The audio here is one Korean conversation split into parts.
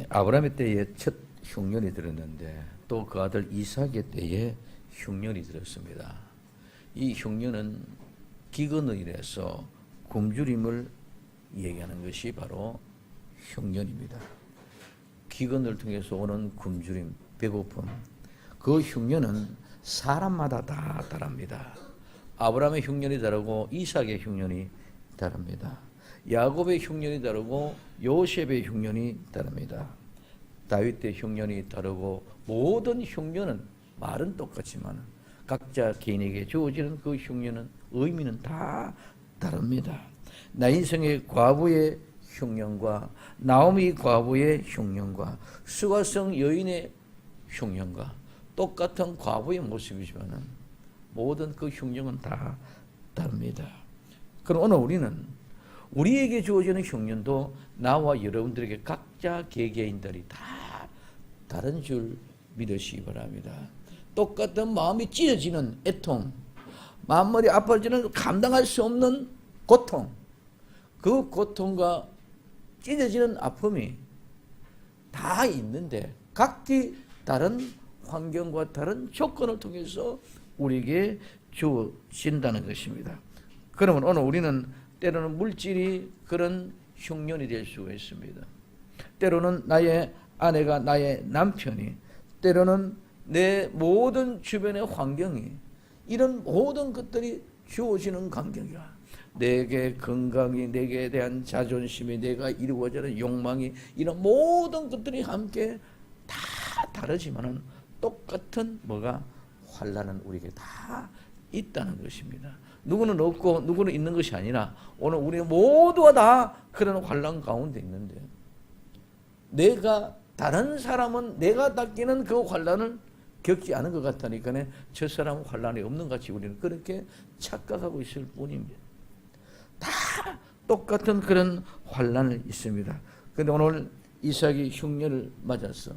아브라함의 때에 첫 흉년이 들었는데 또 그 아들 이삭의 때에 흉년이 들었습니다. 이 흉년은 기근을 인해서 굶주림을 얘기하는 것이 바로 흉년입니다. 기근을 통해서 오는 굶주림, 배고픔, 그 흉년은 사람마다 다 다릅니다. 아브라함의 흉년이 다르고 이삭의 흉년이 다릅니다. 야곱의 흉년이 다르고 요셉의 흉년이 다릅니다. 다윗의 흉년이 다르고 모든 흉년은 말은 똑같지만 각자 개인에게 주어지는 그 흉년은 의미는 다 다릅니다. 나인성의 과부의 흉년과 나오미 과부의 흉년과 수가성 여인의 흉년과 똑같은 과부의 모습이지만 모든 그 흉년은 다 다릅니다. 그럼 오늘 우리는 우리에게 주어지는 흉년도 나와 여러분들에게 각자 개개인들이 다 다른 줄 믿으시기 바랍니다. 똑같은 마음이 찢어지는 애통, 마음머리 아파지는 감당할 수 없는 고통, 그 고통과 찢어지는 아픔이 다 있는데 각기 다른 환경과 다른 조건을 통해서 우리에게 주어진다는 것입니다. 그러면 오늘 우리는 때로는 물질이 그런 흉년이 될 수가 있습니다. 때로는 나의 아내가 나의 남편이, 때로는 내 모든 주변의 환경이, 이런 모든 것들이 주어지는 환경이야. 내게 건강이, 내게 대한 자존심이, 내가 이루고자 하는 욕망이, 이런 모든 것들이 함께 다 다르지만은 똑같은 뭐가 환난은 우리에게 다 있다는 것입니다. 누구는 없고 누구는 있는 것이 아니라 오늘 우리 모두가 다 그런 환난 가운데 있는데, 내가 다른 사람은 내가 닦이는 그 환난을 겪지 않은 것 같다니까 저 사람은 환난이 없는 것 같이 우리는 그렇게 착각하고 있을 뿐입니다. 다 똑같은 그런 환난이 있습니다. 그런데 오늘 이삭이 흉년을 맞았어.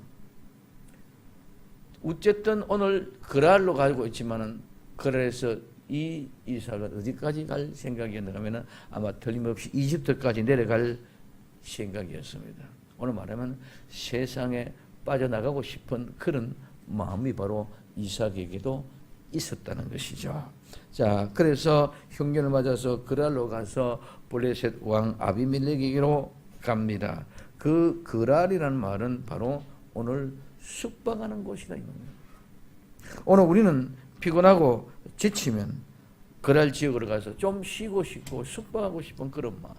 어쨌든 오늘 그랄로 가지고 있지만은 그랄에서 이 이삭은 어디까지 갈 생각이었나 하면은 아마 틀림없이 이집트까지 내려갈 생각이었습니다. 오늘 말하면 세상에 빠져나가고 싶은 그런 마음이 바로 이삭에게도 있었다는 것이죠. 자, 그래서 흉년을 맞아서 그랄로 가서 블레셋 왕 아비멜렉에게로 갑니다. 그 그랄이라는 말은 바로 오늘 숙박하는 곳이다 이 말입니다. 오늘 우리는 피곤하고 지치면 그랄 지역으로 가서 좀 쉬고 싶고 숙박하고 싶은 그런 마음.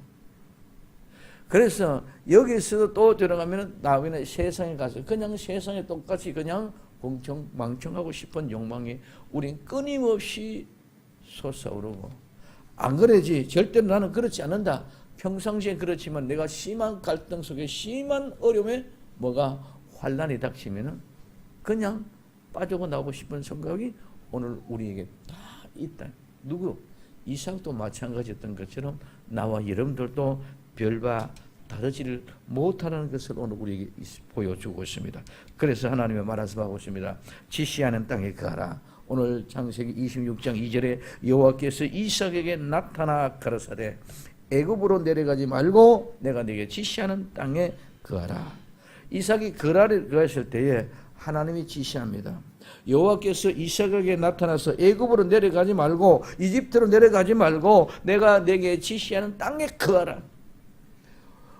그래서 여기서도 또 들어가면 나중에 세상에 가서 그냥 세상에 똑같이 그냥 망청하고 싶은 욕망이 우린 끊임없이 솟아오르고, 안 그러지 절대로 나는 그렇지 않는다. 평상시에 그렇지만 내가 심한 갈등 속에 심한 어려움에 뭐가 환난이 닥치면은 그냥 빠지고 나오고 싶은 생각이 오늘 우리에게 다 있다. 누구? 이삭도 마찬가지였던 것처럼 나와 여러분들도 별바 다르지를 못하는 것을 오늘 우리에게 보여주고 있습니다. 그래서 하나님의 말씀하고 있습니다. 지시하는 땅에 거하라. 오늘 창세기 26장 2절에 여호와께서 이삭에게 나타나 가라사대 애굽으로 내려가지 말고 내가 네게 지시하는 땅에 거하라. 이삭이 거라를 거했을 때에 하나님이 지시합니다. 여호와께서 이삭에게 나타나서 애굽으로 내려가지 말고 이집트로 내려가지 말고 내가 네게 지시하는 땅에 거하라.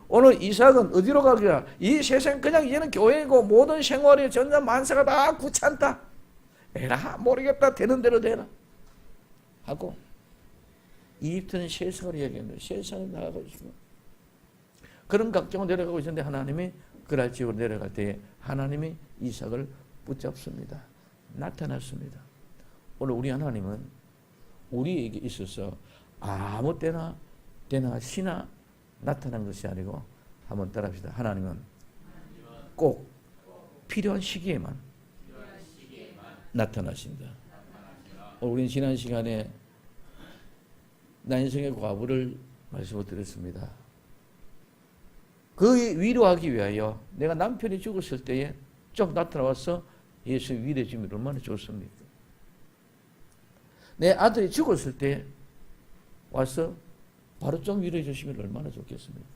오늘 이삭은 어디로 가기야? 이 세상 그냥 이제는 교회이고 모든 생활이 전자 만사가 다 귀찮다. 에라 모르겠다. 되는 대로 되라 하고 이집트는 세상을 이야기했는데 세상에 나가고 있습니다. 그런 각종을 내려가고 있는데 하나님이 그랄 지역으로 내려갈 때에 하나님이 이삭을 붙잡습니다. 나타났습니다. 오늘 우리 하나님은 우리에게 있어서 아무 때나 시나 나타난 것이 아니고 한번 따라합시다. 하나님은 꼭 필요한 시기에만 나타나신다. 우리는 지난 시간에 나인성의 과부를 말씀을 드렸습니다. 그 위로하기 위하여 내가 남편이 죽었을 때에 쭉 나타나와서 예수 위로해 주면 얼마나 좋습니까? 내 아들이 죽었을 때 와서 바로 좀 위로해 주시면 얼마나 좋겠습니까?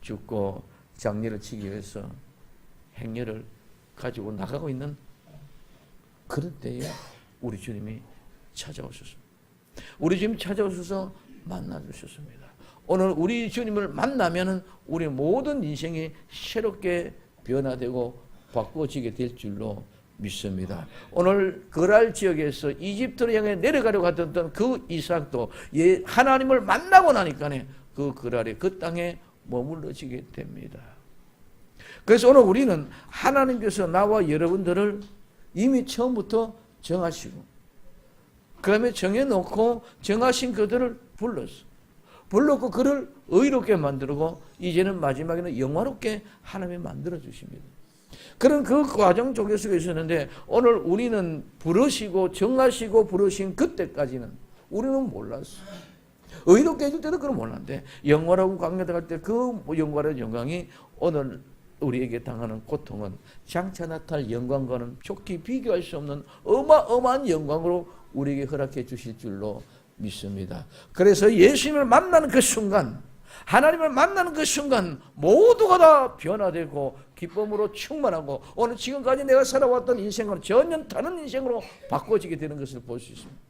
죽고 장례를 치기 위해서 행렬을 가지고 나가고 있는 그런 때에 우리 주님이 찾아오셨습니다. 우리 주님 찾아오셔서 만나주셨습니다. 오늘 우리 주님을 만나면 우리 모든 인생이 새롭게 변화되고 바꿔지게 될 줄로 믿습니다. 오늘 그랄 지역에서 이집트를 향해 내려가려고 하던 그 이삭도 하나님을 만나고 나니까 그 그랄에 그 땅에 머물러지게 됩니다. 그래서 오늘 우리는 하나님께서 나와 여러분들을 이미 처음부터 정하시고 그 다음에 정해놓고 정하신 그들을 불렀고 그를 의롭게 만들고 이제는 마지막에는 영화롭게 하나님이 만들어 주십니다. 그런 그 과정 속에서 있었는데 오늘 우리는 부르시고 정하시고 부르신 그때까지는 우리는 몰랐어요. 의롭게 해줄 때도 그걸 몰랐는데 영화라고 강요될 때 그 영광의 영광이 오늘 우리에게 당하는 고통은 장차 나타날 영광과는 좋게 비교할 수 없는 어마어마한 영광으로 우리에게 허락해 주실 줄로 믿습니다. 그래서 예수님을 만나는 그 순간, 하나님을 만나는 그 순간 모두가 다 변화되고 기쁨으로 충만하고 오늘 지금까지 내가 살아왔던 인생은 전혀 다른 인생으로 바꿔지게 되는 것을 볼 수 있습니다.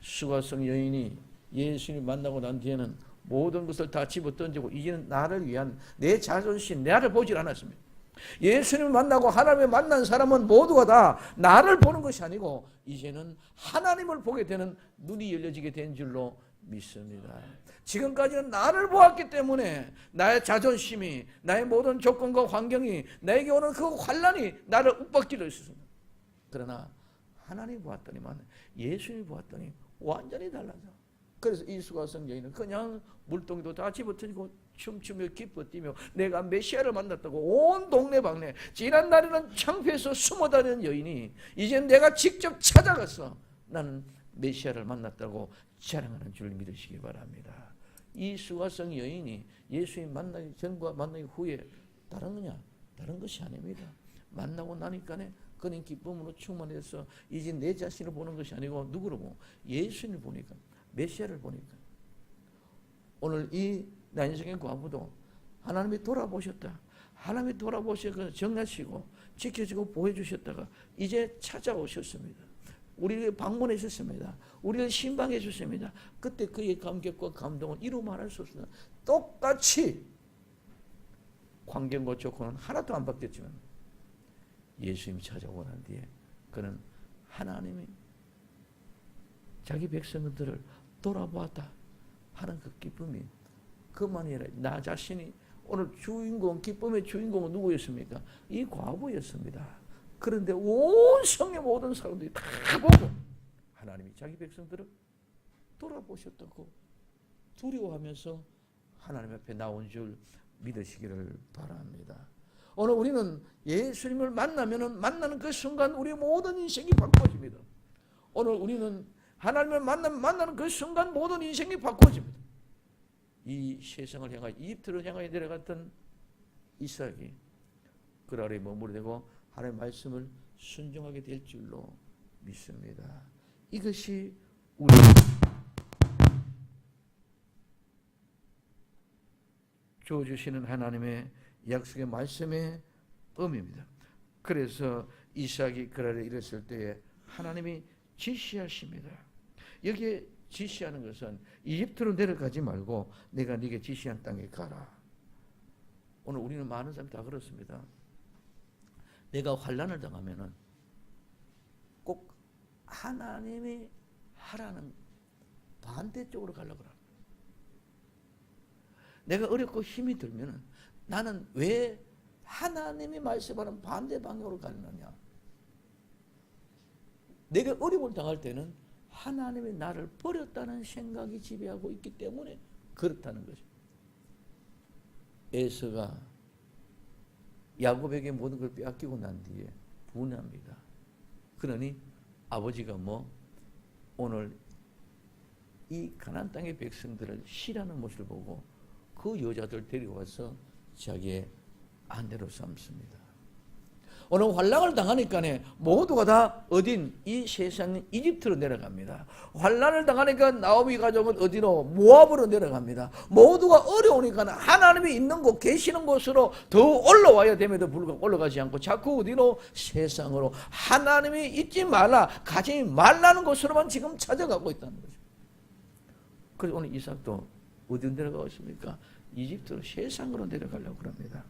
수가성 여인이 예수님을 만나고 난 뒤에는 모든 것을 다 집어던지고 이제는 나를 위한 내 자존심, 나를 보질 않았습니다. 예수님을 만나고 하나님을 만난 사람은 모두가 다 나를 보는 것이 아니고 이제는 하나님을 보게 되는 눈이 열려지게 된 줄로 믿습니다. 지금까지는 나를 보았기 때문에 나의 자존심이, 나의 모든 조건과 환경이, 나에게 오는 그 환난이 나를 윽박질러 있었습니다. 그러나 하나님 보았더니만, 예수님 보았더니 완전히 달라져. 그래서 이 수가성 여인은 그냥 물동이도 다 집어던지고 춤추며 기뻐 뛰며 내가 메시아를 만났다고 온 동네방네, 지난날에는 창피해서 숨어다니는 여인이 이제 내가 직접 찾아가서 나는 메시아를 만났다고 자랑하는 줄 믿으시기 바랍니다. 이 수가성 여인이 예수님 만나기 전과 만나기 후에 다른 거냐? 다른 것이 아닙니다. 만나고 나니까 그는 기쁨으로 충만해서 이제 내 자신을 보는 것이 아니고 누구를 보고 예수님을 보니까, 메시아를 보니까, 오늘 이 나 인생의 과부도 하나님이 돌아보셨다. 하나님이 돌아보셔서 정하시고 지켜주고 보여주셨다가 이제 찾아오셨습니다. 우리를 방문하셨습니다. 우리를 신방해 주셨습니다. 그때 그의 감격과 감동은 이루 말할 수 없습니다. 똑같이 환경과 조건은 하나도 안 바뀌었지만 예수님이 찾아오고 난 뒤에 그는 하나님이 자기 백성들을 돌아보았다 하는 그 기쁨이 그만이 아니라 나 자신이 오늘 주인공, 기쁨의 주인공은 누구였습니까? 이 과부였습니다. 그런데 온 성의 모든 사람들이 다 보고 하나님이 자기 백성들을 돌아보셨다고 두려워하면서 하나님 앞에 나온 줄 믿으시기를 바랍니다. 오늘 우리는 예수님을 만나는 그 순간 우리의 모든 인생이 바꿔집니다. 오늘 우리는 하나님을 만나는 그 순간 모든 인생이 바꿔집니다. 이 세상을 향하여 이집트를 향하여 내려갔던 이삭이 그 아래에 머무르고 하나님의 말씀을 순종하게 될 줄로 믿습니다. 이것이 우리 주어주시는 하나님의 약속의 말씀의 의미입니다. 그래서 이삭이 그 아래에 이랬을 때에 하나님이 지시하십니다. 여기에 지시하는 것은 이집트로 내려가지 말고 내가 네게 지시한 땅에 가라. 오늘 우리는 많은 사람이 다 그렇습니다. 내가 환난을 당하면은 꼭 하나님이 하라는 반대쪽으로 가려고 합니다. 내가 어렵고 힘이 들면은 나는 왜 하나님이 말씀하는 반대 방향으로 가느냐? 내가 어려움을 당할 때는 하나님이 나를 버렸다는 생각이 지배하고 있기 때문에 그렇다는 거죠. 에서가 야곱에게 모든 걸 빼앗기고 난 뒤에 분합니다. 그러니 아버지가 오늘 이 가나안 땅의 백성들을 싫어하는 모습을 보고 그 여자들 데려와서 자기의 아내로 삼습니다. 오늘 환란을 당하니까 모두가 다 어딘 이 세상 이집트로 내려갑니다. 환란을 당하니까 나오미 가족은 어디로? 모압으로 내려갑니다. 모두가 어려우니까 하나님이 있는 곳, 계시는 곳으로 더 올라와야 됨에도 불구하고 올라가지 않고 자꾸 어디로? 세상으로. 하나님이 있지 말라, 가지 말라는 곳으로만 지금 찾아가고 있다는 거죠. 그래서 오늘 이삭도 어디로 내려가고 있습니까? 이집트로, 세상으로 내려가려고 합니다.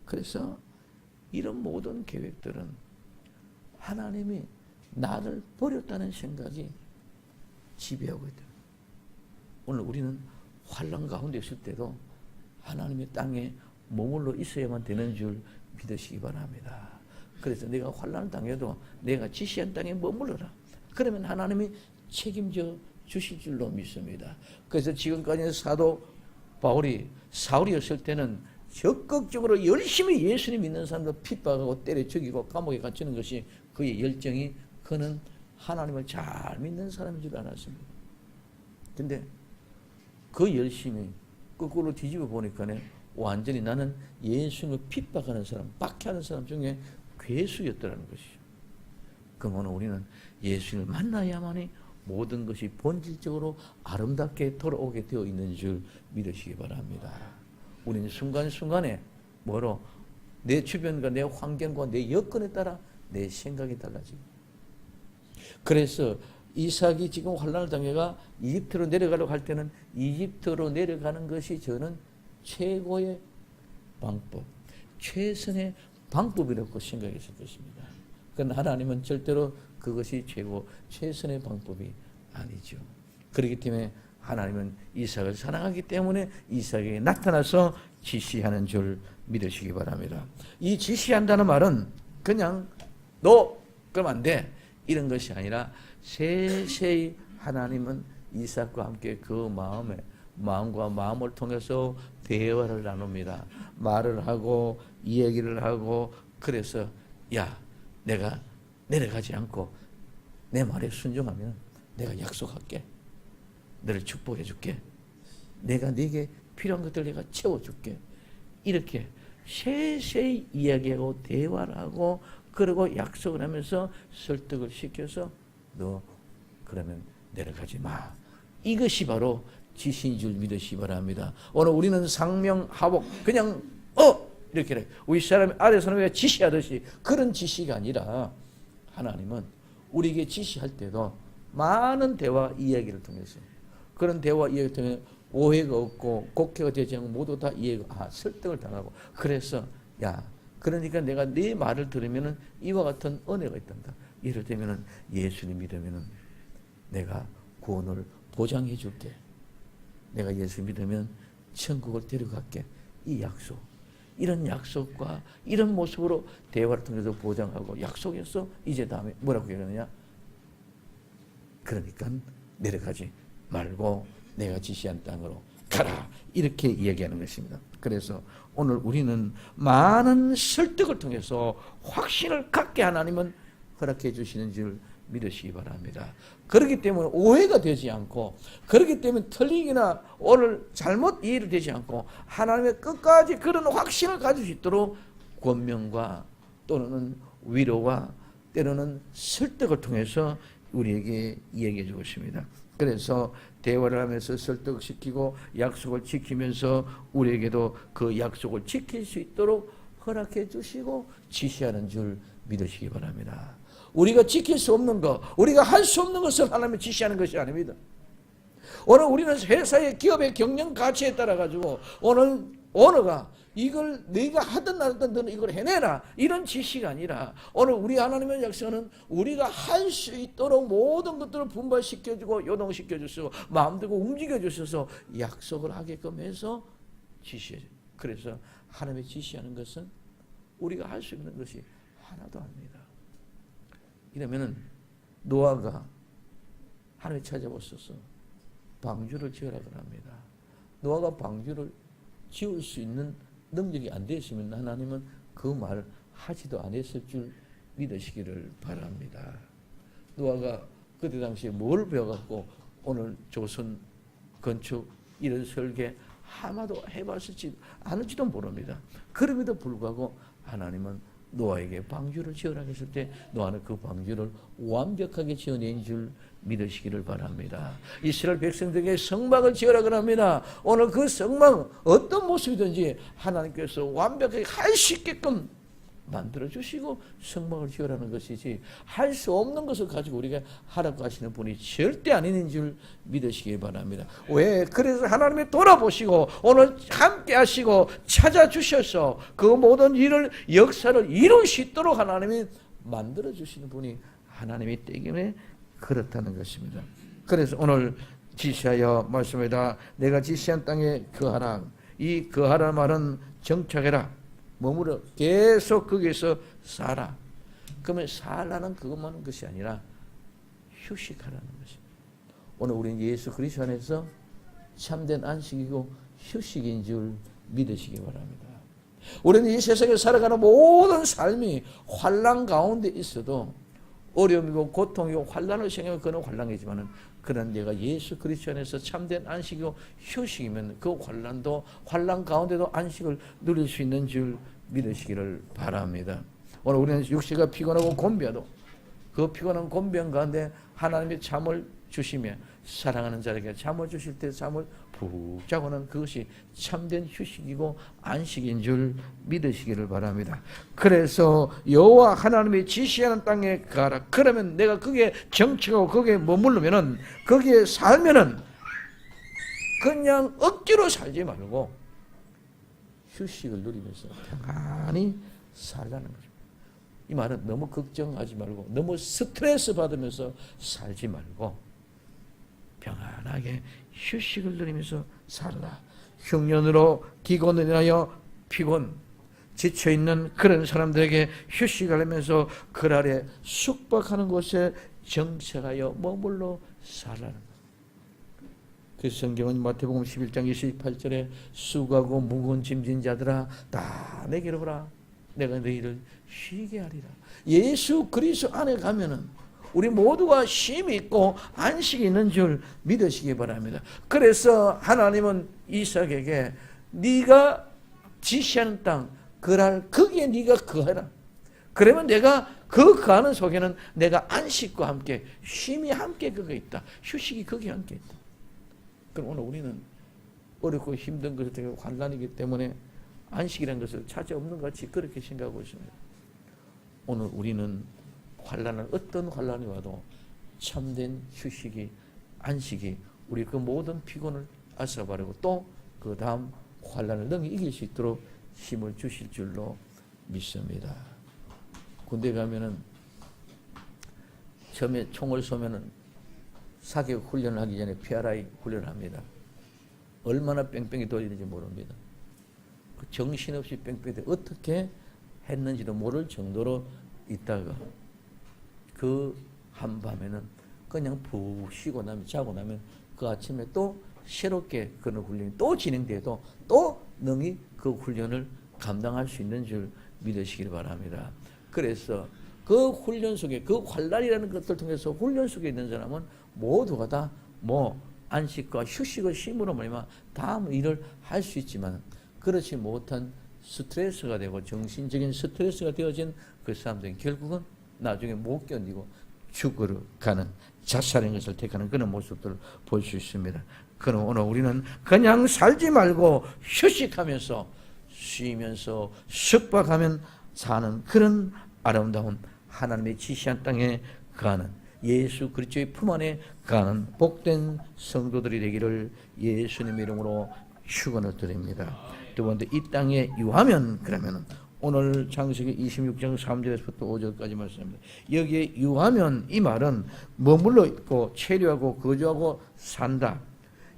그래서 이런 모든 계획들은 하나님이 나를 버렸다는 생각이 지배하고 있다. 오늘 우리는 환난 가운데 있을 때도 하나님의 땅에 머물러 있어야만 되는 줄 믿으시기 바랍니다. 그래서 내가 환난을 당해도 내가 지시한 땅에 머물러라. 그러면 하나님이 책임져 주실 줄로 믿습니다. 그래서 지금까지 사도 바울이 사울이었을 때는 적극적으로 열심히 예수님 믿는 사람들 핍박하고 때려 죽이고 감옥에 갇히는 것이 그의 열정이, 그는 하나님을 잘 믿는 사람인 줄 알았습니다. 근데 그 열심히 거꾸로 뒤집어 보니까 완전히 나는 예수님을 핍박하는 사람, 박해하는 사람 중에 괴수였더라는 것이죠. 그럼 오늘 우리는 예수님을 만나야만이 모든 것이 본질적으로 아름답게 돌아오게 되어 있는 줄 믿으시기 바랍니다. 우리는 순간순간에 뭐로? 내 주변과 내 환경과 내 여건에 따라 내 생각이 달라집니다. 그래서 이삭이 지금 환난을 당해가 이집트로 내려가려고 할 때는 이집트로 내려가는 것이 저는 최고의 방법, 최선의 방법이라고 생각했을 것입니다. 그러나 하나님은 절대로 그것이 최선의 방법이 아니죠. 그렇기 때문에 하나님은 이삭을 사랑하기 때문에 이삭에게 나타나서 지시하는 줄 믿으시기 바랍니다. 이 지시한다는 말은 그냥 너 그러면 안 돼, 이런 것이 아니라 세세히 하나님은 이삭과 함께 그 마음과 마음을 통해서 대화를 나눕니다. 말을 하고 이야기를 하고, 그래서 야, 내가 내려가지 않고 내 말에 순종하면 내가 약속할게. 너를 축복해 줄게. 내가 네게 필요한 것들 내가 채워줄게. 이렇게 세세히 이야기하고 대화를 하고, 그리고 약속을 하면서 설득을 시켜서 너 그러면 내려가지 마. 이것이 바로 지시인 줄 믿으시기 바랍니다. 오늘 우리는 상명하복 그냥 이렇게 해. 우리 사람이 아래 사람에게 지시하듯이 그런 지시가 아니라 하나님은 우리에게 지시할 때도 많은 대화 이야기를 통해서, 그런 대화 이야기를 통해 오해가 없고 곡해가 되지 않고 모두 다 이해가, 설득을 당하고, 그래서 야, 그러니까 내가 네 말을 들으면은 이와 같은 은혜가 있단다. 이럴 때면은 예수님 믿으면은 내가 구원을 보장해 줄게. 내가 예수 믿으면 천국을 데려갈게. 이 약속, 이런 약속과 이런 모습으로 대화를 통해서 보장하고 약속해서 이제 다음에 뭐라고 얘기하느냐? 그러니까 내려가지 말고 내가 지시한 땅으로 가라. 이렇게 이야기하는 것입니다. 그래서 오늘 우리는 많은 설득을 통해서 확신을 갖게 하나님은 허락해 주시는 줄 믿으시기 바랍니다. 그렇기 때문에 오해가 되지 않고, 그렇기 때문에 틀리기나 오늘 잘못 이해를 되지 않고 하나님의 끝까지 그런 확신을 가질 수 있도록 권면과 또는 위로와 때로는 설득을 통해서 우리에게 이야기해 주고 있습니다. 그래서 대화를 하면서 설득시키고 약속을 지키면서 우리에게도 그 약속을 지킬 수 있도록 허락해 주시고 지시하는 줄 믿으시기 바랍니다. 우리가 지킬 수 없는 것, 우리가 할 수 없는 것을 하나님이 지시하는 것이 아닙니다. 오늘 우리는 회사의 기업의 경영 가치에 따라 가지고 오늘 오너가 이걸 네가 하든 안 하든 너는 이걸 해내라, 이런 지시가 아니라 오늘 우리 하나님의 약속은 우리가 할 수 있도록 모든 것들을 분발시켜주고 요동시켜주시고 마음대로 움직여주셔서 약속을 하게끔 해서 지시해줘요. 그래서 하나님의 지시하는 것은 우리가 할 수 있는 것이 하나도 아닙니다. 이러면은 노아가 하나님이 찾아오셔서 방주를 지으라고 합니다. 노아가 방주를 지을 수 있는 능력이 안 되었으면 하나님은 그 말을 하지도 않았을 줄 믿으시기를 바랍니다. 노아가 그때 당시에 뭘 배워갖고 오늘 조선 건축 이런 설계 하나도 해봤을지 않을지도 모릅니다. 그럼에도 불구하고 하나님은 노아에게 방주를 지으라고 했을 때 노아는 그 방주를 완벽하게 지어낸 줄 믿으시기를 바랍니다. 이스라엘 백성들에게 성막을 지으라고 합니다. 오늘 그 성막 어떤 모습이든지 하나님께서 완벽하게 할 수 있게끔 만들어주시고 성막을 지으라는 것이지, 할 수 없는 것을 가지고 우리가 하라고 하시는 분이 절대 아닌 줄 믿으시기 바랍니다. 왜? 그래서 하나님이 돌아보시고 오늘 함께 하시고 찾아주셔서 그 모든 일을, 역사를 이룰 수 있도록 하나님이 만들어주시는 분이 하나님이 때문에 그렇다는 것입니다. 그래서 오늘 지시하여 말씀합니다. 내가 지시한 땅에 거하라. 이 거하라 말은 정착해라, 머무러 계속 거기에서 살아. 그러면 살라는 그것만 것이 아니라 휴식하라는 것입니다. 오늘 우리는 예수 그리스도 안에서 참된 안식이고 휴식인 줄 믿으시기 바랍니다. 우리는 이 세상에 살아가는 모든 삶이 환난 가운데 있어도 어려움이고 고통이고 환난을 생각하면 그는 환난이지만은, 그런 내가 예수 그리스도 안에서 참된 안식이고 휴식이면 그 환난 가운데도 안식을 누릴 수 있는 줄 믿으시기를 바랍니다. 오늘 우리는 육체가 피곤하고 곤비하도 그 피곤한 곤비한 가운데 하나님이 잠을 주시며 사랑하는 자에게 잠을 주실 때 잠을 푹 자고는 그것이 참된 휴식이고 안식인 줄 믿으시기를 바랍니다. 그래서 여호와 하나님이 지시하는 땅에 가라. 그러면 내가 거기에 정착하고 거기에 머무르면은, 거기에 살면은 그냥 억지로 살지 말고 휴식을 누리면서 평안히 살라는 거죠. 이 말은 너무 걱정하지 말고 너무 스트레스 받으면서 살지 말고 평안하게 휴식을 누리면서 살라. 흉년으로 기곤을 인하여 피곤 지쳐있는 그런 사람들에게 휴식하면서 그 아래 숙박하는 곳에 정착하여 머물러 살라는 것. 그 성경은 마태복음 11장 28절에 수고하고 무거운 짐진 자들아 다 내게로 오라. 내가 너희를 쉬게 하리라. 예수 그리스도 안에 가면은 우리 모두가 쉼이 있고 안식이 있는 줄 믿으시기 바랍니다. 그래서 하나님은 이삭에게 네가 지시하는 땅 그랄 거기에 네가 거해라. 그러면 내가 그 거하는 속에는 내가 안식과 함께 쉼이 함께 거기에 있다. 휴식이 거기에 함께 있다. 그럼 오늘 우리는 어렵고 힘든 것을 되게 환난이기 때문에 안식이라는 것을 찾아 없는 것 같이 그렇게 생각하고 있습니다. 오늘 우리는 환난을, 어떤 환난이 와도 참된 휴식이, 안식이 우리 그 모든 피곤을 앗아버리고 또 그 다음 환난을 능히 이길 수 있도록 힘을 주실 줄로 믿습니다. 군대 가면은 처음에 총을 쏘면은 사격 훈련을 하기 전에 PRI 훈련을 합니다. 얼마나 뺑뺑이 돌리는지 모릅니다. 그 정신없이 뺑뺑이 어떻게 했는지도 모를 정도로 있다가 그 한밤에는 그냥 푹 쉬고 나면, 자고 나면 그 아침에 또 새롭게 그런 훈련이 또 진행돼도 또 능히 그 훈련을 감당할 수 있는 줄 믿으시길 바랍니다. 그래서 그 훈련 속에, 그 환난이라는 것들 통해서 훈련 속에 있는 사람은 모두가 다 안식과 휴식을 쉼으로 말미암아 다음 일을 할 수 있지만, 그렇지 못한 스트레스가 되고 정신적인 스트레스가 되어진 그 사람들은 결국은 나중에 못 견디고 죽으러 가는, 자살인 것을 택하는 그런 모습들을 볼 수 있습니다. 그럼 오늘 우리는 그냥 살지 말고 휴식하면서 쉬면서 숙박하면 사는 그런 아름다운 하나님의 지시한 땅에 가는, 예수 그리스도의 품 안에 가는 복된 성도들이 되기를 예수님의 이름으로 축원을 드립니다. 두 번째, 이 땅에 유하면, 그러면 오늘 창세기 26장 3절에서부터 5절까지 말씀합니다. 여기에 유하면, 이 말은 머물러 있고 체류하고 거주하고 산다.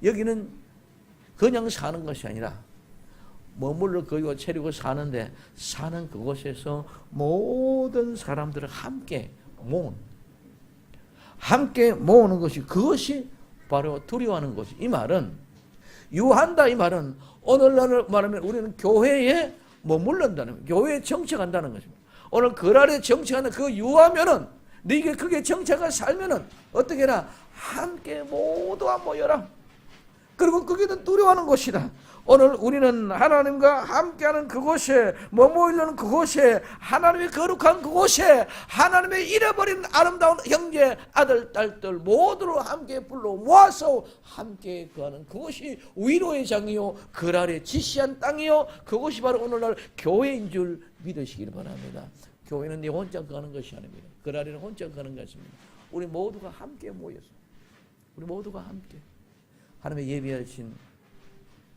여기는 그냥 사는 것이 아니라 머물러 거주하고 체류하고 사는데, 사는 그곳에서 모든 사람들을 함께 모으는 것이, 그것이 바로 두려워하는 것이. 이 말은 유한다, 이 말은 오늘날 말하면 우리는 교회에 머물른다는, 교회에 정착한다는 것입니다. 오늘 그 아래 정착하는 그 유하면은, 네가 그게 정착을 살면은 어떻게 해라? 함께 모두가 모여라. 그리고 거기는 두려워하는 곳이다. 오늘 우리는 하나님과 함께하는 그곳에 머물는 그곳에 하나님의 거룩한 그곳에 하나님의 잃어버린 아름다운 형제 아들 딸들 모두를 함께 불러 모아서 함께 거하는 그곳이 위로의 장이요 그 아래 지시한 땅이요 그곳이 바로 오늘날 교회인 줄 믿으시길 바랍니다. 교회는 네 혼자 거하는 것이 아닙니다. 그 아래는 혼자 거하는 것입니다. 우리 모두가 함께 모여서 우리 모두가 함께 하나님의 예비하신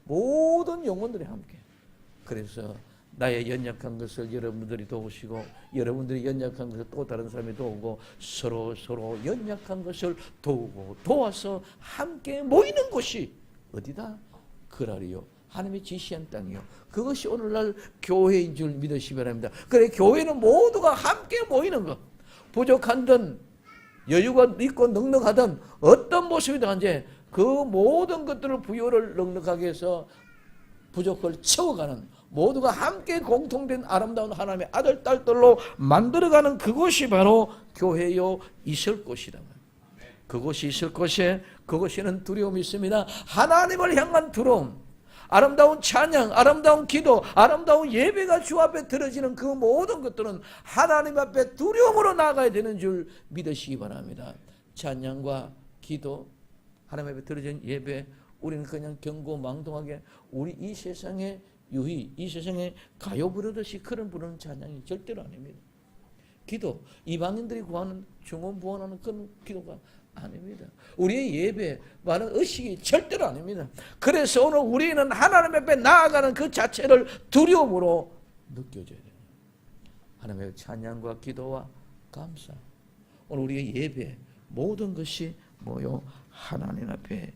모든 영혼들이 함께 그래서 나의 연약한 것을 여러분들이 도우시고 여러분들이 연약한 것을 또 다른 사람이 도우고 서로 연약한 것을 도우고 도와서 함께 모이는 곳이 어디다? 그라리요 하나님의 지시한 땅이요 그것이 오늘날 교회인 줄 믿으시기 바랍니다. 그래 교회는 모두가 함께 모이는 것 부족한든 여유가 있고 넉넉하든 어떤 모습이든 간에 그 모든 것들을 부여를 넉넉하게 해서 부족을 채워가는 모두가 함께 공통된 아름다운 하나님의 아들 딸들로 만들어가는 그곳이 바로 교회요 있을 곳이다. 그곳이 있을 곳에 그곳에는 두려움이 있습니다. 하나님을 향한 두려움 아름다운 찬양 아름다운 기도 아름다운 예배가 주 앞에 들어지는 그 모든 것들은 하나님 앞에 두려움으로 나아가야 되는 줄 믿으시기 바랍니다. 찬양과 기도 하나님 앞에 들어진 예배 우리는 그냥 경고망동하게 우리 이 세상에 유희 이 세상에 가요 부르듯이 그런 부르는 찬양이 절대로 아닙니다. 기도 이방인들이 구하는 중언부언하는 그런 기도가 아닙니다. 우리의 예배 말은 의식이 절대로 아닙니다. 그래서 오늘 우리는 하나님 앞에 나아가는 그 자체를 두려움으로 느껴져야 돼요. 하나님의 찬양과 기도와 감사 오늘 우리의 예배 모든 것이 뭐요? 하나님 앞에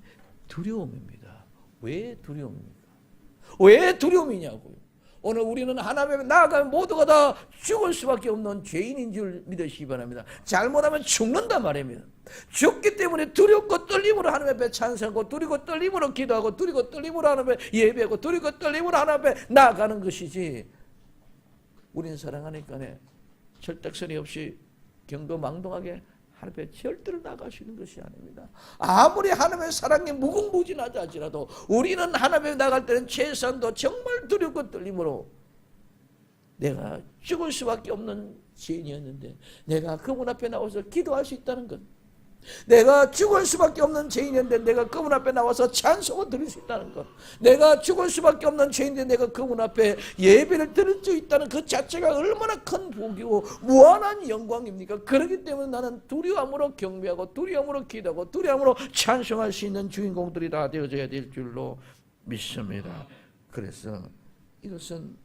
두려움입니다. 왜 두려움입니까? 왜 두려움이냐고요. 오늘 우리는 하나님 앞에 나아가면 모두가 다 죽을 수밖에 없는 죄인인 줄 믿으시기 바랍니다. 잘못하면 죽는단 말입니다. 죽기 때문에 두렵고 떨림으로 하나님 앞에 찬송하고 두리고 떨림으로 기도하고 두리고 떨림으로 하나님 앞에 예배하고 두리고 떨림으로 하나님 앞에 나아가는 것이지 우리는 사랑하니까 철딱서니 없이 경도망동하게 하나님 앞에 절대로 나갈 수 있는 것이 아닙니다. 아무리 하나님의 사랑이 무궁무진하다 할지라도 우리는 하나님 앞에 나갈 때는 최소한도 정말 두렵고 떨림으로 내가 죽을 수밖에 없는 죄인이었는데 내가 그분 앞에 나와서 기도할 수 있다는 것 내가 죽을 수밖에 없는 죄인인데 내가 그분 앞에 나와서 찬송을 드릴 수 있다는 것 내가 죽을 수밖에 없는 죄인인데 내가 그분 앞에 예배를 드릴 수 있다는 그 자체가 얼마나 큰 복이고 무한한 영광입니까? 그렇기 때문에 나는 두려움으로 경배하고 두려움으로 기도하고 두려움으로 찬송할 수 있는 주인공들이 다 되어져야 될 줄로 믿습니다. 그래서 이것은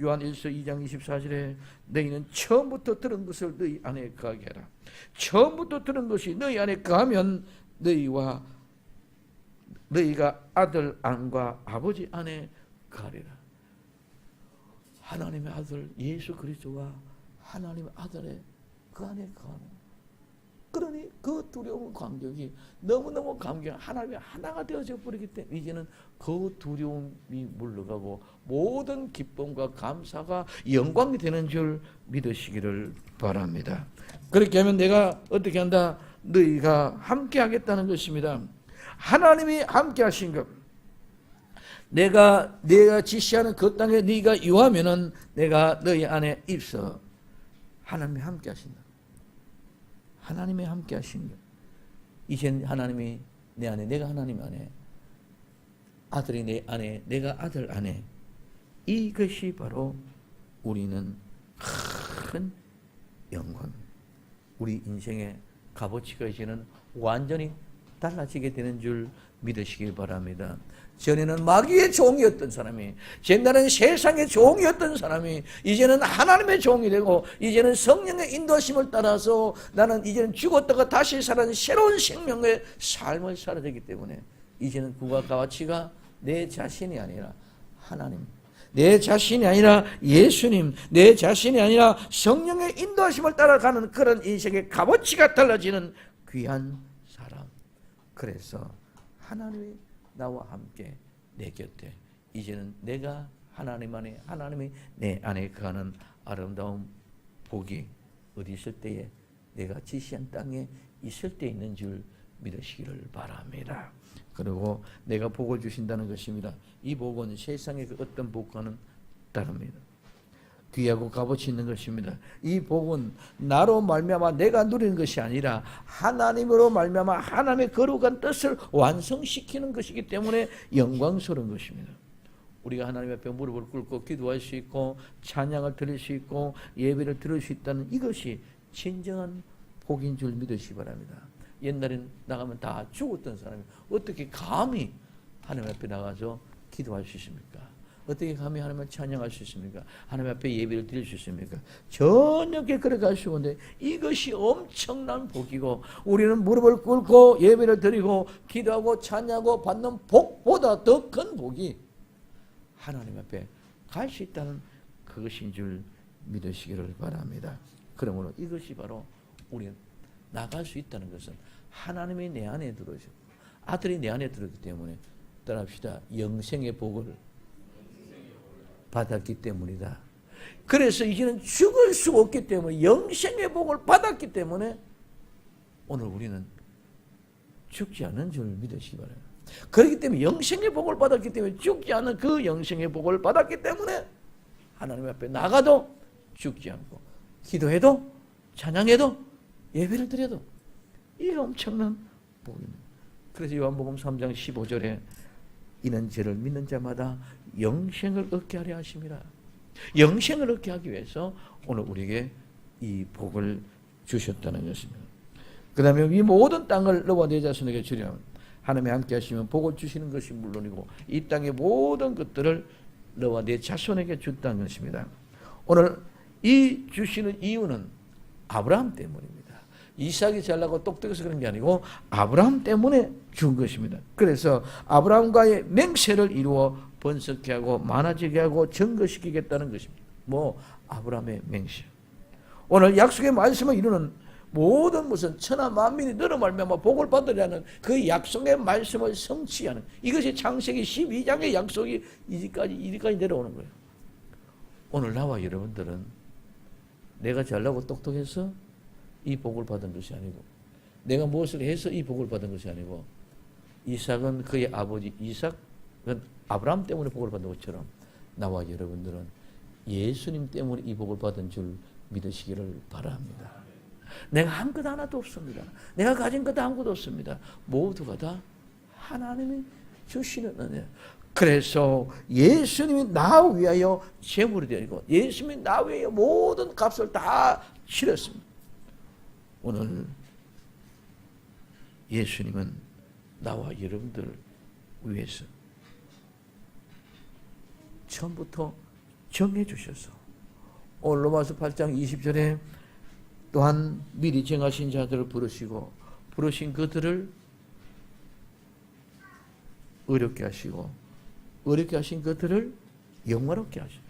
요한 1서 2장 24절에 너희는 처음부터 들은 것을 너희 안에 거하게 하라. 처음부터 들은 것이 너희 안에 거하면 너희가 아들 안과 아버지 안에 거하리라. 하나님의 아들 예수 그리스도와 하나님의 아들의 그 안에 거하는 그러니 그 두려운 감격이 너무너무 감격 하나님이 하나가 되어져 버리기 때문에 이제는 그 두려움이 물러가고 모든 기쁨과 감사가 영광이 되는 줄 믿으시기를 바랍니다. 그렇게 하면 내가 어떻게 한다? 너희가 함께 하겠다는 것입니다. 하나님이 함께 하신 것 내가 지시하는 그 땅에 네가 유하면은 내가 너희 안에 입서 하나님이 함께 하신다. 하나님이 함께 하신 것. 이젠 하나님이 내 안에, 내가 하나님 안에, 아들이 내 안에, 내가 아들 안에. 이것이 바로 우리는 큰 영광. 우리 인생의 값어치가 이제는 완전히 달라지게 되는 줄 믿으시길 바랍니다. 전에는 마귀의 종이었던 사람이, 옛날에는 세상의 종이었던 사람이 이제는 하나님의 종이 되고 이제는 성령의 인도하심을 따라서 나는 이제는 죽었다가 다시 살아난 새로운 생명의 삶을 살아야 되기 때문에 이제는 그와 가치가 내 자신이 아니라 하나님, 내 자신이 아니라 예수님, 내 자신이 아니라 성령의 인도하심을 따라가는 그런 인생의 값어치가 달라지는 귀한 사람. 그래서 하나님이 나와 함께 내 곁에 이제는 내가 하나님 안에 하나님이 내 안에 거하는 아름다운 복이 어디 있을 때에 내가 지시한 땅에 있을 때 있는 줄 믿으시기를 바랍니다. 그리고 내가 복을 주신다는 것입니다. 이 복은 세상의 그 어떤 복과는 다릅니다. 귀하고 값어치 있는 것입니다. 이 복은 나로 말미암아 내가 누리는 것이 아니라 하나님으로 말미암아 하나님의 거룩한 뜻을 완성시키는 것이기 때문에 영광스러운 것입니다. 우리가 하나님 앞에 무릎을 꿇고 기도할 수 있고 찬양을 드릴 수 있고 예배를 드릴 수 있다는 이것이 진정한 복인 줄 믿으시기 바랍니다. 옛날엔 나가면 다 죽었던 사람이 어떻게 감히 하나님 앞에 나가서 기도할 수 있습니까? 어떻게 감히 하나님을 찬양할 수 있습니까? 하나님 앞에 예배를 드릴 수 있습니까? 전혀 그렇게 갈 수 없는데 이것이 엄청난 복이고 우리는 무릎을 꿇고 예배를 드리고 기도하고 찬양하고 받는 복보다 더 큰 복이 하나님 앞에 갈 수 있다는 그것인 줄 믿으시기를 바랍니다. 그러므로 이것이 바로 우리는 나갈 수 있다는 것은 하나님이 내 안에 들어오셨고 아들이 내 안에 들어오기 때문에 따라합시다. 영생의 복을 받았기 때문이다. 그래서 이제는 죽을 수 없기 때문에 영생의 복을 받았기 때문에 오늘 우리는 죽지 않는 줄 믿으시기 바랍니다. 그렇기 때문에 영생의 복을 받았기 때문에 죽지 않은 그 영생의 복을 받았기 때문에 하나님 앞에 나가도 죽지 않고 기도해도 찬양해도 예배를 드려도 이 엄청난 복입니다. 그래서 요한복음 3장 15절에 이는 저를 믿는 자마다 영생을 얻게 하려 하심이라. 영생을 얻게 하기 위해서 오늘 우리에게 이 복을 주셨다는 것입니다. 그 다음에 이 모든 땅을 너와 내 자손에게 주려 하나님이 함께 하시면 복을 주시는 것이 물론이고 이 땅의 모든 것들을 너와 내 자손에게 줬다는 것입니다. 오늘 이 주시는 이유는 아브라함 때문입니다. 이삭이 잘나고 똑똑해서 그런 게 아니고 아브라함 때문에 준 것입니다. 그래서 아브라함과의 맹세를 이루어 번성케 하고 많아지게 하고 증거시키겠다는 것입니다. 아브라함의 맹세. 오늘 약속의 말씀을 이루는 모든 무슨 천하 만민이 너로 말미암아 복을 받으려는 그 약속의 말씀을 성취하는 이것이 창세기 12장의 약속이 이리까지 내려오는 거예요. 오늘 나와 여러분들은 내가 잘나고 똑똑해서 이 복을 받은 것이 아니고 내가 무엇을 해서 이 복을 받은 것이 아니고 이삭은 그의 아버지 이삭은 아브라함 때문에 복을 받은 것처럼 나와 여러분들은 예수님 때문에 이 복을 받은 줄 믿으시기를 바랍니다. 내가 한 것 하나도 없습니다. 내가 가진 것 아무것도 없습니다. 모두가 다 하나님이 주시는 은혜. 그래서 예수님이 나 위하여 제물이 되고 예수님이 나 위하여 모든 값을 다 치렀습니다. 오늘 예수님은 나와 여러분들을 위해서 처음부터 정해 주셔서 오늘 로마서 8장 20절에 또한 미리 정하신 자들을 부르시고 부르신 그들을 어렵게 하시고 어렵게 하신 그들을 영화롭게 하시고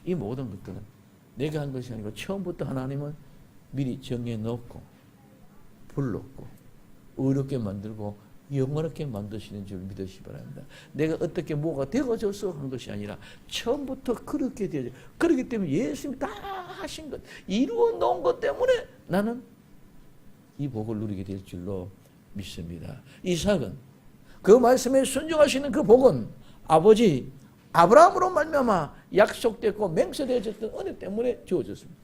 이 모든 것들은 내가 한 것이 아니고 처음부터 하나님은 미리 정해 놓고 불렀고 어렵게 만들고 영원하게 만드시는 줄 믿으시기 바랍니다. 내가 어떻게 뭐가 되어져서 한 것이 아니라 처음부터 그렇게 되어져. 그렇기 때문에 예수님이 다 하신 것, 이루어 놓은 것 때문에 나는 이 복을 누리게 될 줄로 믿습니다. 이삭은 그 말씀에 순종하시는 그 복은 아버지 아브라함으로 말미암아 약속됐고 맹세되어졌던 은혜 때문에 주어졌습니다.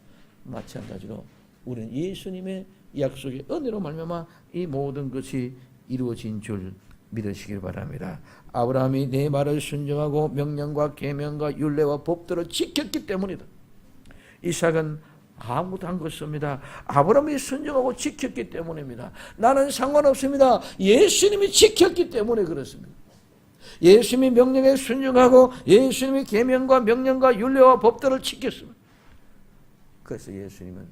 마찬가지로 우리는 예수님의 약속의 은혜로 말미암아 이 모든 것이 이루어진 줄 믿으시길 바랍니다. 아브라함이 내 말을 순종하고 명령과 계명과 율례와 법들을 지켰기 때문이다. 이삭은 아무도 한 것입니다. 아브라함이 순종하고 지켰기 때문입니다. 나는 상관없습니다. 예수님이 지켰기 때문에 그렇습니다. 예수님이 명령에 순종하고 예수님이 계명과 명령과 율례와 법들을 지켰습니다. 그래서 예수님은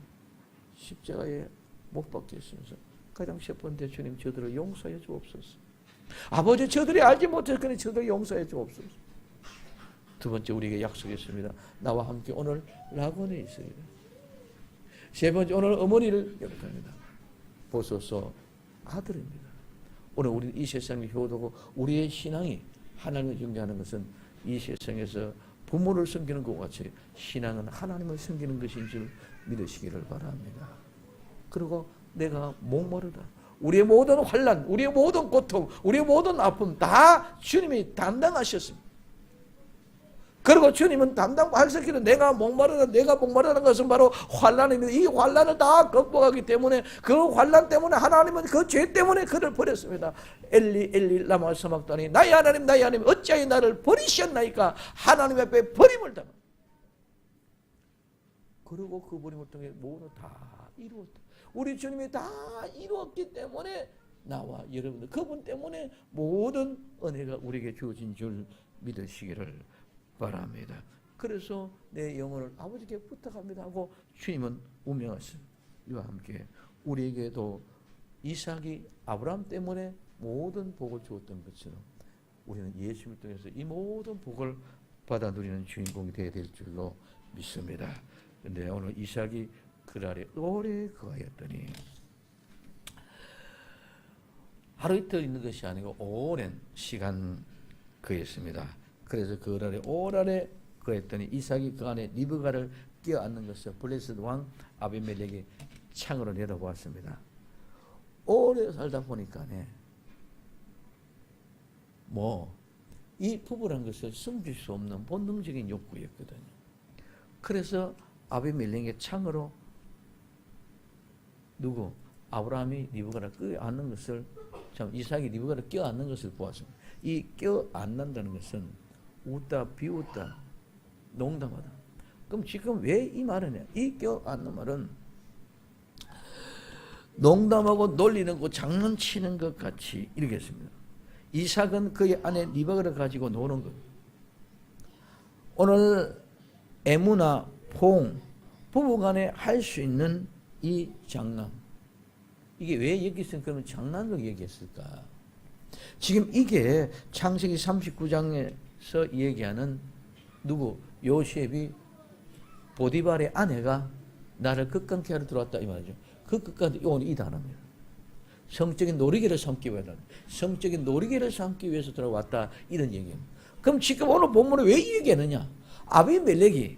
십자가에 못 박혔으면서 가장 첫 번째 주님 저들을 용서해 주옵소서. 아버지 저들이 알지 못했거니 저들을 용서해 주옵소서. 두 번째 우리에게 약속했습니다. 나와 함께 오늘 낙원에 있으리라. 세 번째 오늘 어머니를 기억합니다. 보소서 아들입니다. 오늘 우리 이 세상의 효도고 우리의 신앙이 하나님을 경외하는 것은 이 세상에서 부모를 섬기는 것 같이 신앙은 하나님을 섬기는 것인 줄 믿으시기를 바랍니다. 그리고 내가 목마르다 우리의 모든 환난, 우리의 모든 고통, 우리의 모든 아픔 다 주님이 담당하셨습니다. 그리고 주님은 담당하셨기를 내가 목마르다는 것은 바로 환난입니다. 이 환난을 다 극복하기 때문에 그 환난 때문에 하나님은 그 죄 때문에 그를 버렸습니다. 엘리 엘리 라마 사박다니 나의 하나님 어찌하여 나를 버리셨나이까. 하나님 앞에 버림을 당한. 그리고 그 버림을 통해 모두 다 이루었다. 우리 주님이 다 이루었기 때문에 나와 여러분들 그분 때문에 모든 은혜가 우리에게 주어진 줄 믿으시기를 바랍니다. 그래서 내 영혼을 아버지께 부탁합니다 하고 주님은 운명하신 이와 함께 우리에게도 이삭이 아브라함 때문에 모든 복을 주었던 것처럼 우리는 예수를 통해서 이 모든 복을 받아 누리는 주인공이 되어야 될 줄로 믿습니다. 그런데 오늘 이삭이 그랄에 오래 거하였더니 하루 이틀 있는 것이 아니고 오랜 시간 거했습니다. 그래서 그랄에 오랄에 거했더니 이삭이 그 안에 리브가를 껴안는 것을 블레셋 왕 아비멜렉이 창으로 내다보았습니다. 오래 살다 보니까네 이 부부란 것을 숨길 수 없는 본능적인 욕구였거든요. 그래서 아비멜렉의 창으로 아브라함이 리브가를 껴안는 것을 이삭이 리브가를 껴안는 것을 보았습니다. 이 껴안는다는 것은 웃다 비웃다 농담하다. 그럼 지금 왜 이 말을 해? 이 껴안는 말은 농담하고 놀리는 거 장난치는 것 같이 이르겠습니다. 이삭은 그의 아내 리브가를 가지고 노는 것. 오늘 애무나 포옹 부부간에 할 수 있는 이 장난. 이게 왜 여기서 그러면 장난으로 얘기했을까? 지금 이게 창세기 39장에서 얘기하는 요셉이 보디발의 아내가 나를 끝간케 하러 들어왔다 이 말이죠. 그 끝까지 오늘 이 단어입니다. 성적인 놀이개를 삼기 위해서 들어왔다 이런 얘기입니다. 그럼 지금 오늘 본문에 왜 이 얘기하느냐? 아비멜렉이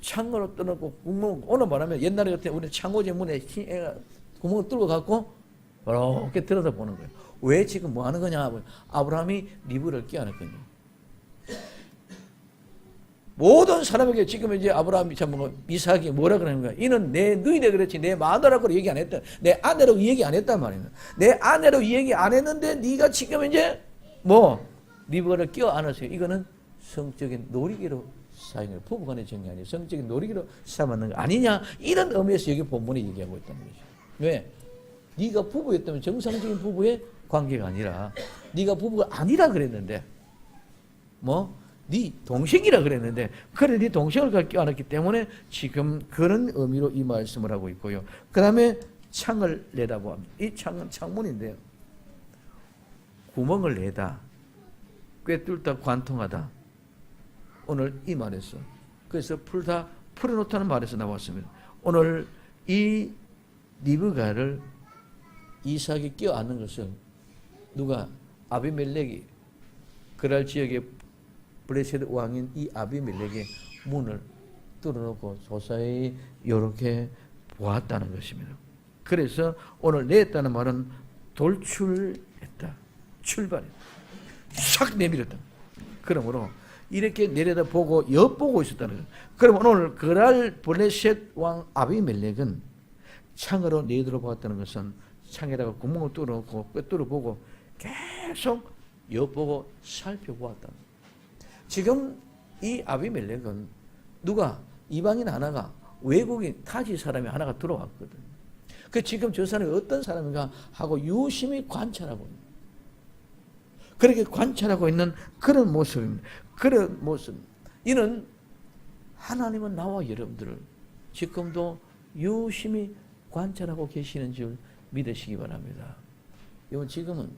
창으로 떠놓고 구멍 오늘 말하면 옛날에 같은 우리 창호제 문에 구멍을 뚫어 갖고 이렇게 들여다보는 거예요. 왜 지금 뭐 하는 거냐? 아브라함이 리브를 껴안았거든요. 모든 사람에게 지금 이제 아브라함이 이삭이 뭐라 그러는 거야? 이는 내 누이래 그랬지 내 마누라고 얘기 안 했다. 내 아내라고 얘기 안 했단 말이야. 내 아내라고 얘기 안 했는데 네가 지금 이제 리브를 껴안았어요. 이거는 성적인 놀이기로 사용해요. 부부간의 정이 아니에요. 성적인 놀이기로 삼았는 거 아니냐? 이런 의미에서 여기 본문에 얘기하고 있다는 거죠. 왜? 네가 부부였다면 정상적인 부부의 관계가 아니라 네가 부부가 아니라 그랬는데 네 동생이라 그랬는데 그래 네 동생을 껴안았기 때문에 지금 그런 의미로 이 말씀을 하고 있고요. 그 다음에 창을 내다보합니다. 이 창은 창문인데요. 구멍을 내다, 꿰뚫다, 관통하다. 오늘 이 말에서 그래서 풀어놓다는 말에서 나왔습니다. 오늘 이 리브가를 이삭이 껴안는 것은 아비멜렉이 그랄 지역의 블레셋 왕인 이 아비멜렉의 문을 뚫어놓고 조사히 이렇게 보았다는 것입니다. 그래서 오늘 내었다는 말은 돌출했다. 출발했다. 싹 내밀었다. 그러므로 이렇게 내려다보고 엿보고 있었다는 거예요. 그럼 오늘 그랄 블레셋 왕 아비멜렉은 창으로 내들어보았다는 것은 창에다가 구멍을 뚫어놓고 꿰뚫어보고 계속 엿보고 살펴보았다. 지금 이 아비멜렉은 이방인 하나가 외국인 타지 사람이 하나가 들어왔거든. 그 지금 저 사람이 어떤 사람인가 하고 유심히 관찰하고 있는 그렇게 관찰하고 있는 그런 모습입니다. 그런 모습. 이는 하나님은 나와 여러분들을 지금도 유심히 관찰하고 계시는 줄 믿으시기 바랍니다. 여러분 지금은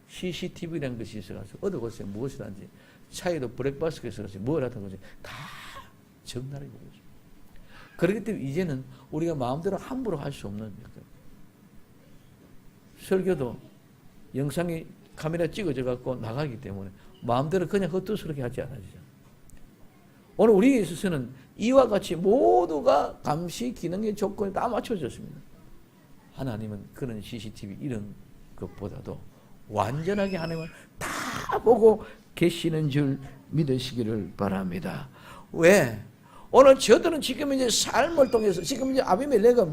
CCTV라는 것이 있어가지고 어느 곳에 무엇을 하는지 차에도 블랙박스가 있어가지고 뭘 하던 거지 다 적나라하게 보고 있습니다. 그렇기 때문에 이제는 우리가 마음대로 함부로 할 수 없는 설교도 영상이 카메라 찍어져 갖고 나가기 때문에 마음대로 그냥 헛되스럽게 하지 않아지죠. 오늘 우리에 있어서는 이와 같이 모두가 감시 기능의 조건이 다 맞춰졌습니다. 하나님은 그런 CCTV 이런 것보다도 완전하게 하나님은 다 보고 계시는 줄 믿으시기를 바랍니다. 왜? 오늘 저들은 지금 이제 삶을 통해서 지금 이제 아비멜렉은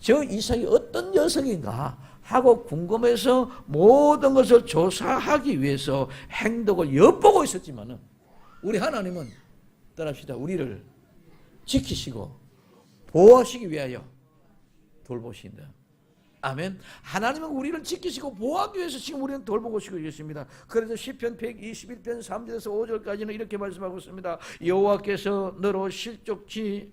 저 이삭이 어떤 녀석인가 하고 궁금해서 모든 것을 조사하기 위해서 행동을 엿보고 있었지만은 우리 하나님은 따라합시다. 우리를 지키시고 보호하시기 위하여 돌보신다. 아멘. 하나님은 우리를 지키시고 보호하기 위해서 지금 우리는 돌보고 계십니다. 그래서 시편 121편 3절에서 5절까지는 이렇게 말씀하고 있습니다. 여호와께서 너로 실족치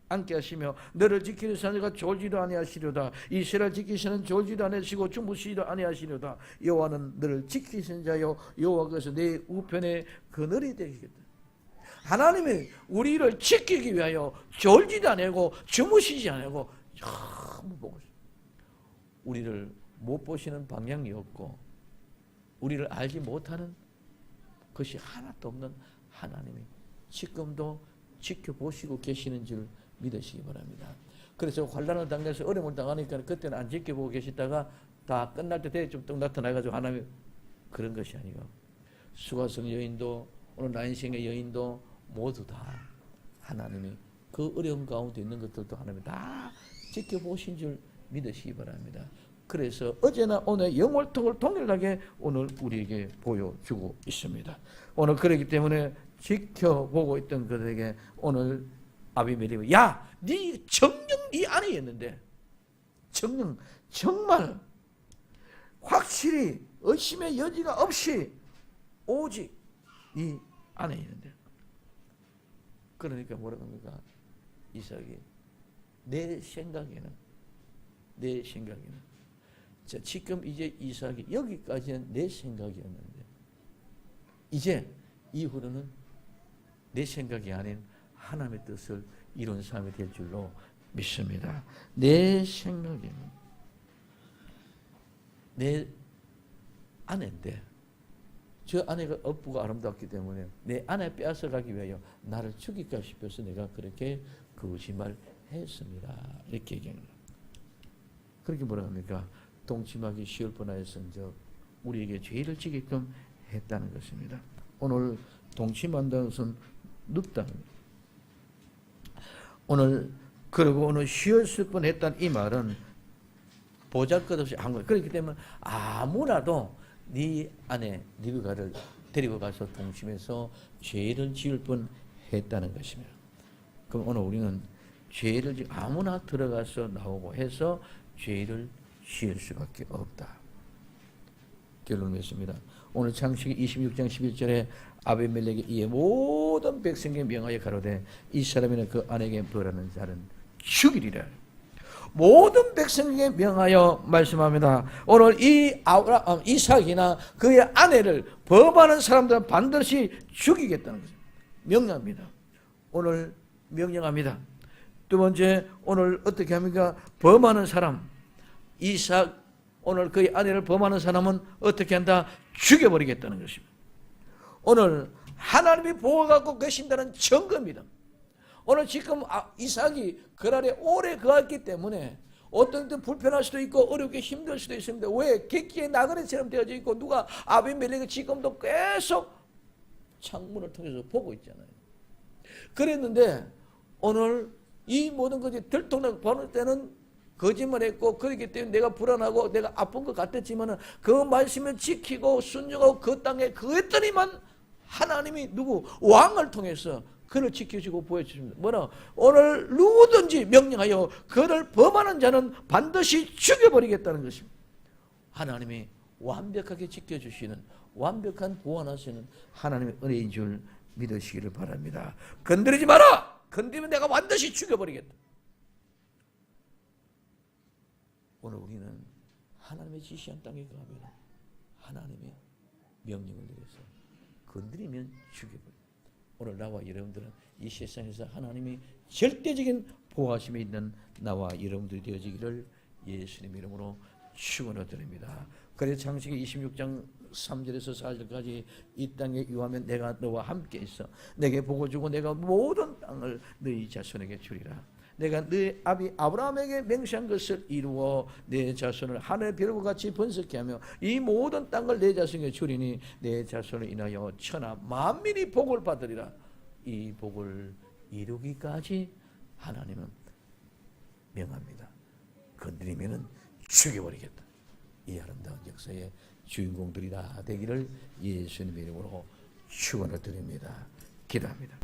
않게 하시며 너를 지키는 자가 졸지도 아니하시려다. 이스라엘 지키시는 졸지도 아니하시고 주무시지도 아니하시려다. 여호와는 너를 지키신 자요 여호와께서 내 우편의 그늘이 되시겠다. 하나님이 우리를 지키기 위하여 졸지도 아니하고 주무시지 아니하고 전부 보고 있어요. 우리를 못 보시는 방향이 없고 우리를 알지 못하는 것이 하나도 없는 하나님이 지금도 지켜보시고 계시는 줄 믿으시기 바랍니다. 그래서 환난을 당해서 어려움을 당하니까 그때는 안 지켜보고 계시다가 다 끝날 때 좀 떡 나타나가지고 하나님 그런 것이 아니고 수가성 여인도 오늘 나인생의 여인도 모두 다 하나님이 그 어려움 가운데 있는 것들도 하나님이 다 지켜보신 줄 믿으시기 바랍니다. 그래서 어제나 오늘 영월통을 동일하게 오늘 우리에게 보여주고 있습니다. 오늘 그렇기 때문에 지켜보고 있던 그들에게 오늘 아비멜렉이 야, 네 정녕 네 안에 있는데 정녕 정말 확실히 의심의 여지가 없이 오직 네 안에 있는데 그러니까 뭐라고 합니까? 이삭이 내 생각에는 자, 지금 이제 이삭이 여기까지는 내 생각이었는데 이제 이후로는 내 생각이 아닌 하나님의 뜻을 이룬 삶이 될 줄로 믿습니다. 내 생각에는 내 아내인데 저 아내가 업부가 아름답기 때문에 내 아내 빼앗아가기 위하여 나를 죽일까 싶어서 내가 그렇게 거짓말했습니다. 이렇게 얘기합니다. 그렇게 뭐라 합니까? 동침하기 쉬울 뻔하여 성적 우리에게 죄를 지게끔 했다는 것입니다. 오늘 동침한다는 것은 눕다. 오늘 그리고 오늘 쉬었을 뻔했다는 이 말은 보잘것없이 한 거예요. 그렇기 때문에 아무나도 네 아내 리브가를 데리고 가서 동침해서 죄를 지을 뻔했다는 것입니다. 그럼 오늘 우리는 죄를 아무나 들어가서 나오고 해서 죄를 지을 수밖에 없다. 결론을 맺습니다. 오늘 창세기 26장 11절에 아비멜렉이 이에 모든 백성에게 명하여 가로되 이 사람이나 그 아내에게 벌하는 자는 죽이리라. 모든 백성에게 명하여 말씀합니다. 오늘 이 이삭이나 그의 아내를 범하는 사람들은 반드시 죽이겠다는 것입니다. 명령합니다. 오늘 명령합니다. 두 번째, 오늘 어떻게 합니까? 범하는 사람, 이삭, 오늘 그의 아내를 범하는 사람은 어떻게 한다? 죽여버리겠다는 것입니다. 오늘 하나님이 보호하고 계신다는 증거입니다. 오늘 지금 이삭이 그날에 오래 거했기 때문에 어떤 때 불편할 수도 있고 어렵게 힘들 수도 있습니다. 왜? 객기의 나그네처럼 되어져 있고 누가 아비멜렉이 지금도 계속 창문을 통해서 보고 있잖아요. 그랬는데 오늘 이 모든 것이 들통나고 보는 때는 거짓말했고 그렇기 때문에 내가 불안하고 내가 아픈 것 같았지만 그 말씀을 지키고 순종하고 그 땅에 거했더니만 하나님이 누구? 왕을 통해서 그를 지켜주고 보여주십니다. 뭐라? 오늘 누구든지 명령하여 그를 범하는 자는 반드시 죽여버리겠다는 것입니다. 하나님이 완벽하게 지켜주시는 완벽한 보완하시는 하나님의 은혜인 줄 믿으시기를 바랍니다. 건드리지 마라! 건드리면 내가 반드시 죽여버리겠다. 오늘 우리는 하나님의 지시한 땅에 가면 하나님의 명령을 내려서 건드리면 죽여버립니다. 오늘 나와 여러분들은 이 세상에서 하나님이 절대적인 보호하심에 있는 나와 여러분들이 되어지기를 예수님 이름으로 축원을 드립니다. 그래서 창세기 26장 3절에서 4절까지 이 땅에 유하면 내가 너와 함께 있어 내게 복을 주고 내가 모든 땅을 너희 자손에게 주리라. 내가 네 아비 아브라함에게 맹세한 것을 이루어 내 자손을 하늘의 별과 같이 번성케 하며 이 모든 땅을 내 자손에게 주리니 내 자손을 인하여 천하 만민이 복을 받으리라. 이 복을 이루기까지 하나님은 명합니다. 건드리면은 죽여버리겠다. 이 아름다운 역사의 주인공들이 다 되기를 예수님의 이름으로 축원을 드립니다. 기도합니다.